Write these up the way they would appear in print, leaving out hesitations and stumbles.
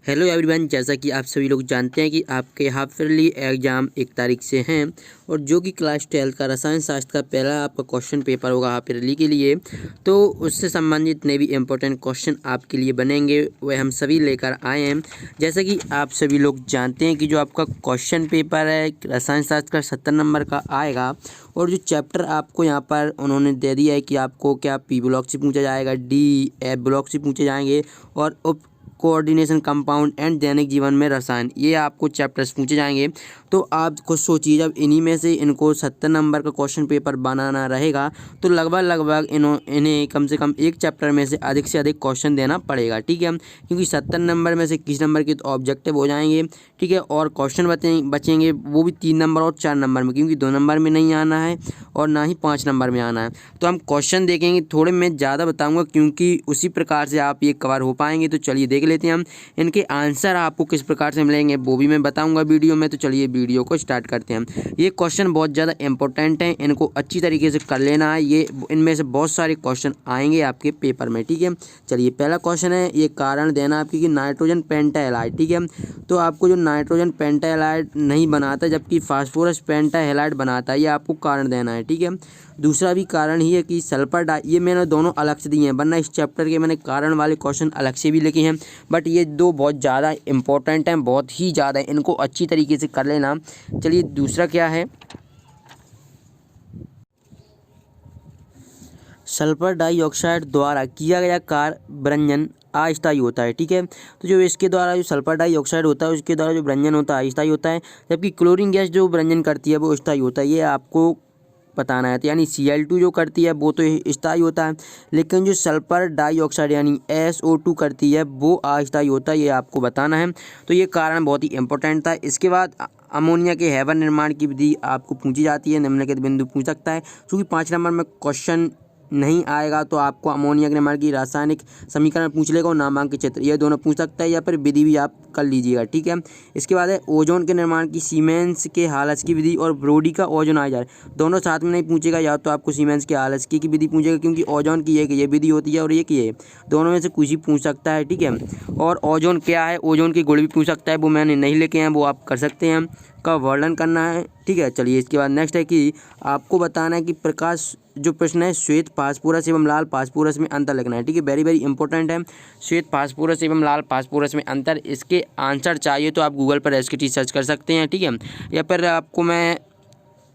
Hello everyone, जैसा कि आप सभी लोग जानते हैं कि आपके हाफ ईयरली एग्ज़ाम 1 तारीख से हैं और जो कि क्लास 12 का रसायन शास्त्र का पहला आपका क्वेश्चन पेपर होगा हाफ ईयरली के लिए। तो उससे संबंधित जितने भी इम्पोर्टेंट क्वेश्चन आपके लिए बनेंगे वह हम सभी लेकर आए हैं। जैसा कि आप सभी लोग जानते हैं कि जो आपका क्वेश्चन पेपर है रसायन शास्त्र का 70 नंबर का आएगा और जो चैप्टर आपको यहाँ पर उन्होंने दे दिया है कि आपको क्या पी ब्लॉक से पूछा जाएगा, डी एफ ब्लॉक से पूछे जाएंगे और उप कोऑर्डिनेशन कंपाउंड एंड दैनिक जीवन में रसायन, ये आपको चैप्टर्स पूछे जाएंगे। तो आप खुद सोचिए, जब इन्हीं में से इनको 70 नंबर का क्वेश्चन पेपर बनाना रहेगा तो लगभग इन्हें कम से कम एक चैप्टर में से अधिक क्वेश्चन देना पड़ेगा, ठीक है। क्योंकि 70 नंबर में से 21 नंबर के तो ऑब्जेक्टिव हो जाएंगे, ठीक है, और क्वेश्चन बचेंगे वो भी 3 नंबर और 4 नंबर में, क्योंकि 2 नंबर में नहीं आना है और ना ही 5 नंबर में आना है। तो हम क्वेश्चन देखेंगे, थोड़े मैं ज़्यादा बताऊँगा क्योंकि उसी प्रकार से आप ये कवर हो पाएंगे। तो चलिए देख लेते हैं हम इनके आंसर आपको किस प्रकार से मिलेंगे वो भी मैं बताऊंगा वीडियो में। तो चलिए वीडियो को स्टार्ट करते हैं हम। ये क्वेश्चन बहुत ज़्यादा इंपॉर्टेंट हैं, इनको अच्छी तरीके से कर लेना है। ये इनमें से बहुत सारे क्वेश्चन आएंगे आपके पेपर में, ठीक है। चलिए पहला क्वेश्चन है, ये कारण देना आपकी कि नाइट्रोजन पेंटाहेलाइड, ठीक है। तो आपको जो नाइट्रोजन पेंटाहेलाइड नहीं बनाता जबकि फास्फोरस पेंटाहेलाइड बनाता है, ये आपको कारण देना है, ठीक है। दूसरा भी कारण ही है कि सल्फर डाई, ये मैंने दोनों अलग से दिए हैं, वरना इस चैप्टर के मैंने कारण वाले क्वेश्चन अलग से भी लिखे हैं, बट ये दो बहुत ज़्यादा इंपॉर्टेंट हैं, बहुत ही ज़्यादा, इनको अच्छी तरीके से कर लेना। चलिए दूसरा क्या है, सल्फर डाइऑक्साइड द्वारा किया गया कार्य व्यंजन अस्थायी होता है, ठीक है। तो जो इसके द्वारा जो सल्फर डाइऑक्साइड होता है उसके द्वारा जो व्यंजन होता है अस्थायी होता है, जबकि क्लोरीन गैस जो व्यंजन करती है वो स्थायी होता है, ये आपको बताना है। तो यानी Cl2 जो करती है वो तो स्थायी होता है, लेकिन जो सल्फर डाइऑक्साइड यानी SO2 करती है वो अस्थायी होता है, ये आपको बताना है। तो ये कारण बहुत ही इंपॉर्टेंट था। इसके बाद अमोनिया के हैबर निर्माण की विधि आपको पूछी जाती है, निम्नलिखित बिंदु पूछ सकता है। क्योंकि 5 नंबर में क्वेश्चन नहीं आएगा तो आपको अमोनिया के निर्माण की रासायनिक समीकरण पूछ लेगा और नामांकित क्षेत्र, ये दोनों पूछ सकता है, या फिर विधि भी आप कर लीजिएगा, ठीक है। इसके बाद है ओजोन के निर्माण की सीमेंस के हालस की विधि और ब्रोडी का ओजोन आइजार, दोनों साथ में नहीं पूछेगा, या तो आपको सीमेंस के हालस की विधि पूछेगा क्योंकि ओजोन की ये विधि होती है और एक ये, दोनों में से कुछ ही पूछ सकता है, ठीक है। और ओजोन क्या है, ओजोन की गुण भी पूछ सकता है, वो मैंने नहीं लेके हैं, वो आप कर सकते हैं, का वर्णन करना है, ठीक है। चलिए इसके बाद नेक्स्ट है कि आपको बताना है कि प्रकाश, जो प्रश्न है श्वेत फास्फोरस एवं लाल फास्फोरस में अंतर लिखना है, ठीक है। वेरी इंपॉर्टेंट है, श्वेत फास्फोरस एवं लाल फास्फोरस में अंतर। इसके आंसर चाहिए तो आप गूगल पर SKT सर्च कर सकते हैं, ठीक है, या फिर आपको मैं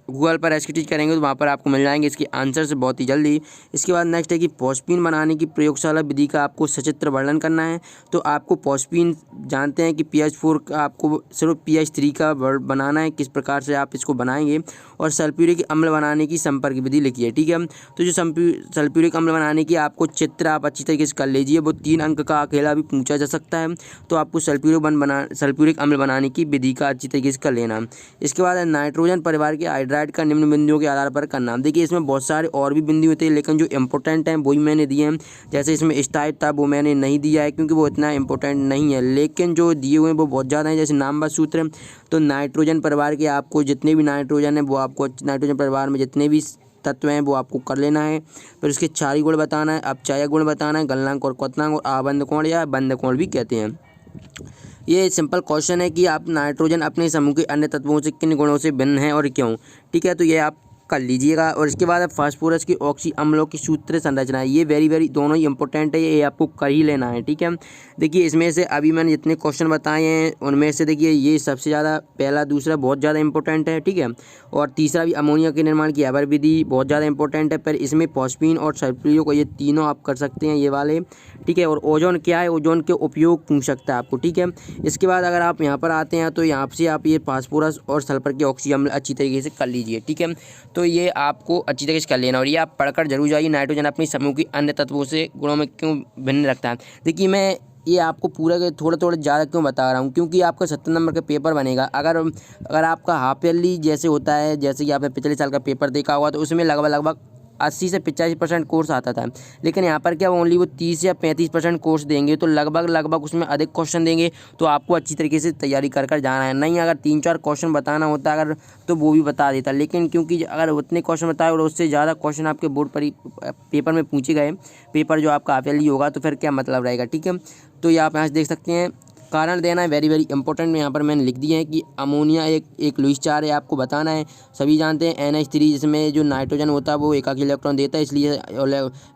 गूगल पर SKT करेंगे तो वहाँ पर आपको मिल जाएंगे इसके आंसर से बहुत ही जल्दी। इसके बाद नेक्स्ट है कि फॉस्फीन बनाने की प्रयोगशाला विधि का आपको सचित्र वर्णन करना है। तो आपको फॉस्फीन जानते हैं कि pH4 का आपको सिर्फ pH3 का बनाना है, किस प्रकार से आप इसको बनाएंगे, और सल्फ्यूरिक अम्ल बनाने की संपर्क विधि लिखिए, ठीक है। तो जो सल्फ्यूरिक अम्ल बनाने की आपको चित्र आप अच्छी तरीके से कर लीजिए, वो 3 अंक का अकेला भी पूछा जा सकता है। तो आपको सल्फ्यूरिक अम्ल बनाने की विधि का अच्छी तरीके से कर लेना। इसके बाद नाइट्रोजन परिवार के हाइड्राइड का निम्न बिंदुओं के आधार पर करना। देखिए इसमें बहुत सारे और भी बिंदु होते हैं, लेकिन जो इंपॉर्टेंट हैं वही मैंने दिए हैं। जैसे इसमें स्थायी था वो मैंने नहीं दिया है क्योंकि वो इतना इंपॉर्टेंट नहीं है, लेकिन जो दिए हुए हैं वो बहुत ज़्यादा हैं, जैसे नामवत सूत्र। तो नाइट्रोजन परिवार के आपको जितने भी नाइट्रोजन है वो आपको नाइट्रोजन परिवार में जितने भी तत्व हैं वो आपको कर लेना है। फिर उसके क्षारीय गुण बताना है, अपचय गुण बताना है, गलनांक और क्वथनांक और आबंध कोण या बंध कोण भी कहते हैं। ये सिंपल क्वेश्चन है कि आप नाइट्रोजन अपने समूह के अन्य तत्वों से किन गुणों से भिन्न है और क्यों, ठीक है। तो ये आप कर लीजिएगा। और इसके बाद फास्फोरस की ऑक्सी अम्लों की सूत्र संरचना है, ये वेरी दोनों ही इंपॉर्टेंट है, ये आपको कर ही लेना है, ठीक है। देखिए इसमें से अभी मैंने जितने क्वेश्चन बताए हैं उनमें से देखिए ये सबसे ज़्यादा पहला दूसरा बहुत ज़्यादा इंपॉर्टेंट है, ठीक है। और तीसरा भी अमोनिया के निर्माण की हैबर विधि बहुत ज़्यादा इंपॉर्टेंट है, पर इसमें फॉस्फीन और सल्फ्यूरिक को, ये तीनों आप कर सकते हैं ये वाले, ठीक है। और ओजोन क्या है, ओजोन के उपयोग पूछ सकता है आपको, ठीक है। इसके बाद अगर आप यहाँ पर आते हैं तो यहाँ से आप ये फास्फोरस और सल्फर के ऑक्सी अम्ल अच्छी तरीके से कर लीजिए, ठीक है। तो ये आपको अच्छी तरीके से कर लेना और ये आप पढ़कर जरूर जाइए, नाइट्रोजन अपनी समूह की अन्य तत्वों से गुणों में क्यों भिन्न रखता है। देखिए मैं ये आपको पूरा के थोड़ा ज़्यादा क्यों बता रहा हूँ, क्योंकि आपका 70 नंबर का पेपर बनेगा। अगर आपका हाफ ईयरली जैसे होता है, जैसे कि आपने पिछले साल का पेपर देखा होगा, तो उसमें लगभग 80 से 85% कोर्स आता था, लेकिन यहाँ पर क्या ओनली वो 30 या 35% कोर्स देंगे, तो लगभग उसमें अधिक क्वेश्चन देंगे। तो आपको अच्छी तरीके से तैयारी कर जाना है। नहीं अगर 3-4 क्वेश्चन बताना होता अगर तो वो भी बता देता, लेकिन क्योंकि अगर उतने क्वेश्चन बताए और उससे ज़्यादा क्वेश्चन आपके बोर्ड पर पेपर में पूछे गए, पेपर जो आपका हाफ ईयरली होगा, तो फिर क्या मतलब रहेगा, ठीक है। तो ये आप यहाँ से देख सकते हैं कारण देना है, वेरी वेरी इंपॉर्टेंट। यहाँ पर मैंने लिख दिया है कि अमोनिया एक लुईस चार है, आपको बताना है। सभी जानते हैं NH3 जिसमें जो नाइट्रोजन होता है वो एकाकी इलेक्ट्रॉन देता है, इसलिए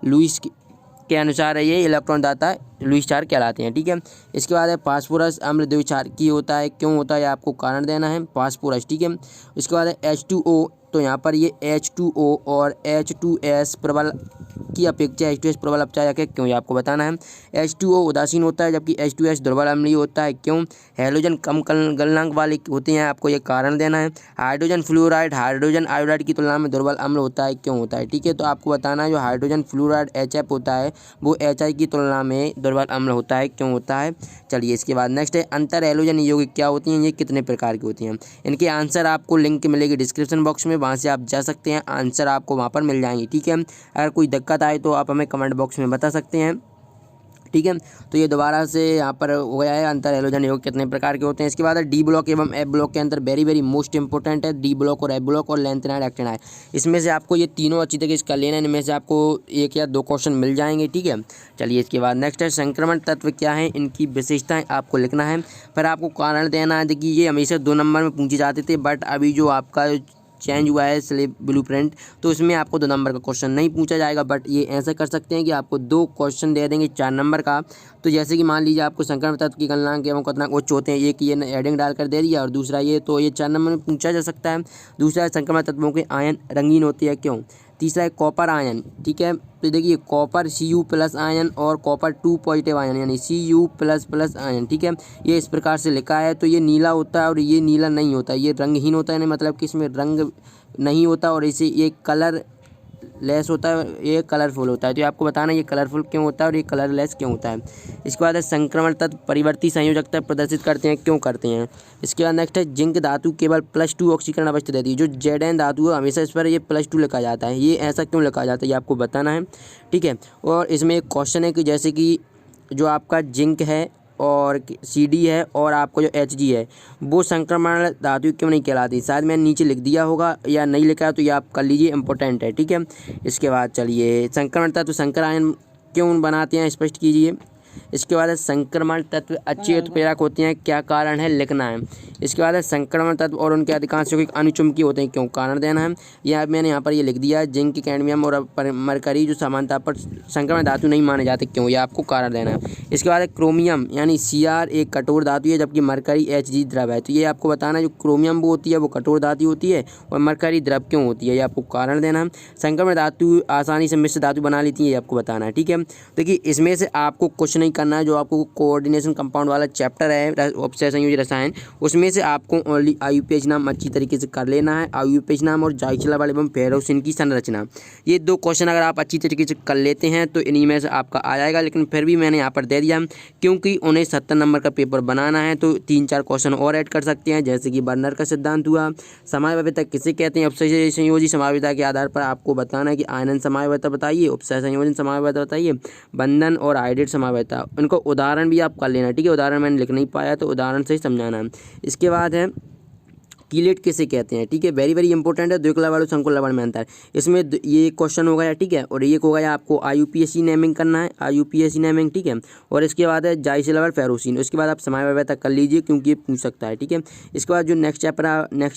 लुईस के अनुसार ये इलेक्ट्रॉन दाता लुईस चार कहलाते हैं, ठीक है। इसके बाद है फास्फोरस अम्ल द्विचारकी होता है, क्यों होता है आपको कारण देना है, फास्फोरस, ठीक है। उसके बाद है H2O, तो यहाँ पर ये H2O और H2S प्रबल की अपेक्षा H2S प्रबल अपचायक है, क्यों ये आपको बताना है। H2O उदासीन होता है जबकि H2S दुर्बल अम्लीय होता है, क्यों। हैलोजन कम गलनांक वाले होते हैं, आपको ये कारण देना है। हाइड्रोजन फ्लोराइड हाइड्रोजन आयोडाइड की तुलना में दुर्बल अम्ल होता है, क्यों होता है, ठीक है। तो आपको बताना है जो हाइड्रोजन फ्लोराइड HF होता है वो HI की तुलना में दुर्बल अम्ल होता है, क्यों होता है। चलिए इसके बाद नेक्स्ट है अंतर हैलोजन यौगिक क्या होती हैं, ये कितने प्रकार की होती हैं। इनके आंसर आपको लिंक मिलेगी डिस्क्रिप्शन बॉक्स में, वहाँ से आप जा सकते हैं, आंसर आपको वहाँ पर मिल जाएंगे, ठीक है। अगर कोई दिक्कत आए तो आप हमें कमेंट बॉक्स में बता सकते हैं, ठीक है। तो ये दोबारा से यहाँ पर हो गया है अंतर हैलोजन यौगिक कितने प्रकार के होते हैं। इसके बाद है डी ब्लॉक एवं एफ ब्लॉक के अंतर वेरी वेरी मोस्ट इंपॉर्टेंट है, डी ब्लॉक और एफ ब्लॉक और लैंथेनाइड एक्टिनाइड। इसमें से आपको ये तीनों अच्छी तरीके से कर लेना है, इनमें से आपको 1 या 2 क्वेश्चन मिल जाएंगे, ठीक है। चलिए इसके बाद नेक्स्ट है संक्रमण तत्व क्या है, इनकी विशेषताएं आपको लिखना है, फिर आपको कारण देना है। देखिए ये हमेशा 2 नंबर में पूछे जाते थे, बट अभी जो आपका चेंज हुआ है स्लेब ब्लूप्रिंट, तो इसमें आपको 2 नंबर का क्वेश्चन नहीं पूछा जाएगा, बट ये ऐसा कर सकते हैं कि आपको 2 क्वेश्चन दे देंगे 4 नंबर का। तो जैसे कि मान लीजिए आपको संक्रमण तत्व की गलनांक एवं कितना उच्च होते हैं, एक ये हेडिंग डालकर दे दिया और दूसरा ये, तो ये 4 नंबर में पूछा जा सकता है। दूसरा है संक्रमण तत्वों के आयन रंगीन होती है, क्यों। तीसरा है कॉपर आयन, ठीक है। तो देखिए कॉपर Cu+ आयन और कॉपर 2 पॉजिटिव आयन यानी Cu++ आयन, ठीक है। ये इस प्रकार से लिखा है, तो ये नीला होता है और ये नीला नहीं होता, ये रंगहीन होता है, मतलब कि इसमें रंग नहीं होता और इसे ये कलर लेस होता है, ये कलरफुल होता है। तो ये आपको बताना है ये कलरफुल क्यों होता है और ये कलरलेस क्यों होता है। इसके बाद है संक्रमण तत्व परिवर्ती संयोजकता प्रदर्शित करते हैं, क्यों करते हैं। इसके बाद नेक्स्ट है जिंक धातु केवल +2 ऑक्सीकरण अवस्था देती है, जो Zn धातु है हमेशा इस पर ये +2 लिखा जाता है, ये ऐसा क्यों लिखा जाता है ये आपको बताना है, ठीक है। और इसमें एक क्वेश्चन है कि जैसे कि जो आपका जिंक है और CD है और आपको जो Hg है वो संक्रमण धातु क्यों नहीं कहलाती, शायद मैंने नीचे लिख दिया होगा या नहीं लिखा, तो ये आप कर लीजिए, इंपॉर्टेंट है, ठीक है। इसके बाद चलिए संक्रमण तत्व संकर आयन क्यों बनाते हैं, स्पष्ट कीजिए। इसके बाद है संक्रमण तत्व अच्छी उत्प्रेरक होते हैं, क्या कारण है, लिखना है। इसके बाद है संक्रमण तत्व और उनके अधिकांश यौगिक अनुचुंबकीय होते हैं, क्यों, कारण देना है। यह मैंने यहाँ पर ये लिख दिया है जिंक कैडमियम और मरकरी जो समानता पर संक्रमण धातु नहीं माने जाते, क्यों, यह आपको कारण देना है। इसके बाद है क्रोमियम यानी Cr एक कठोर धातु है जबकि मरकरी Hg द्रव है, तो ये आपको बताना है जो क्रोमियम वो होती है वो कठोर धातु होती है और मरकरी द्रव क्यों होती है, ये आपको कारण देना है। संक्रमण धातु आसानी से मिश्र धातु बना लेती है, ये आपको बताना है, ठीक है। देखिए इसमें से आपको कुछ नहीं करना है, जो आपको कोऑर्डिनेशन कंपाउंड वाला चैप्टर है उपसय संयोजी रसायन, उसमें से आपको ओनली IUPAC नाम अच्छी तरीके से कर लेना है। IUPAC नाम और जाइक्सिलाबाइड एवं फेरोसिन की संरचना, ये 2 क्वेश्चन अगर आप अच्छी तरीके से कर लेते हैं तो इन्हीं में से आपका आ जाएगा। लेकिन फिर भी मैंने यहाँ पर दे दिया क्योंकि उन्हें 70 नंबर का पेपर बनाना है, तो 3-4 क्वेश्चन और ऐड कर सकते हैं, जैसे कि बर्नर का सिद्धांत हुआ। समावयवता किसे कहते हैं, उपसय संयोजी समावयवता के आधार पर आपको बताना है कि आयनन समावयवता बताइए, उपसय संयोजन समावयवता बताइए, बंधन और हाइड्रेट समावयवता, उनको उदाहरण भी आप कर लेना, ठीक है। उदाहरण मैंने लिख नहीं पाया तो उदाहरण से ही समझाना है। इसके बाद है कीलेट किसे कहते हैं, ठीक है, वेरी वेरी इंपॉर्टेंट है, द्विक लवण और संकुल लवण में अंतर, इसमें ये क्वेश्चन हो गया, ठीक है। और ये हो गया आपको IUPAC नेमिंग करना है, IUPAC नेमिंग, ठीक है। और इसके बाद है जाइक्सिलाबाइड फेरोसिन, उसके बाद आप समावयवता कर लीजिए क्योंकि ये पूछ सकता है, ठीक है। इसके बाद जो नेक्स्ट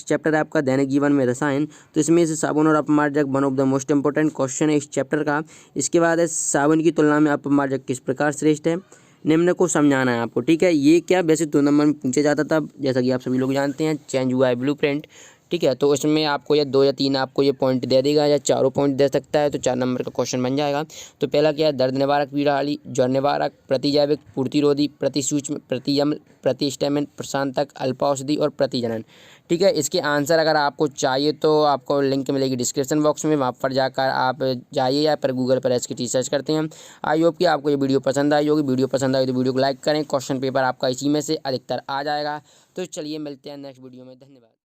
चैप्टर है आपका दैनिक जीवन में रसायन, तो इसमें से साबुन और अपमार्जक one of the most important question है इस चैप्टर का। इसके बाद है साबुन की तुलना में अपमार्जक किस प्रकार श्रेष्ठ है, निम्न को समझाना है आपको, ठीक है। ये क्या वैसे 2 नंबर में पूछा जाता था, जैसा कि आप सभी लोग जानते हैं, चेंज हुआ है ब्लूप्रिंट, ठीक है। तो इसमें आपको या 2 या 3 आपको ये पॉइंट दे देगा या 4 पॉइंट दे सकता है, तो 4 नंबर का क्वेश्चन बन जाएगा। तो पहला क्या है, दर्द निवारक, पीड़ाहारी, ज्वर निवारक, प्रतिजैविक, पूर्तिरोधी, प्रतिसूक्ष्म, प्रतियम्ल, प्रतिस्टैमिन, प्रशांतक, अल्पाऔषधि और प्रतिजनन, ठीक है। इसके आंसर अगर आपको चाहिए तो आपको लिंक मिलेगी डिस्क्रिप्शन बॉक्स में, वहाँ पर जाकर आप जाइए या पर गूगल पर इसकी रिसर्च करते हैं। आई होप कि आपको ये वीडियो पसंद आई होगी। वीडियो पसंद आई तो वीडियो को लाइक करें, क्वेश्चन पेपर आपका इसी में से अधिकतर आ जाएगा। तो चलिए मिलते हैं नेक्स्ट वीडियो में, धन्यवाद।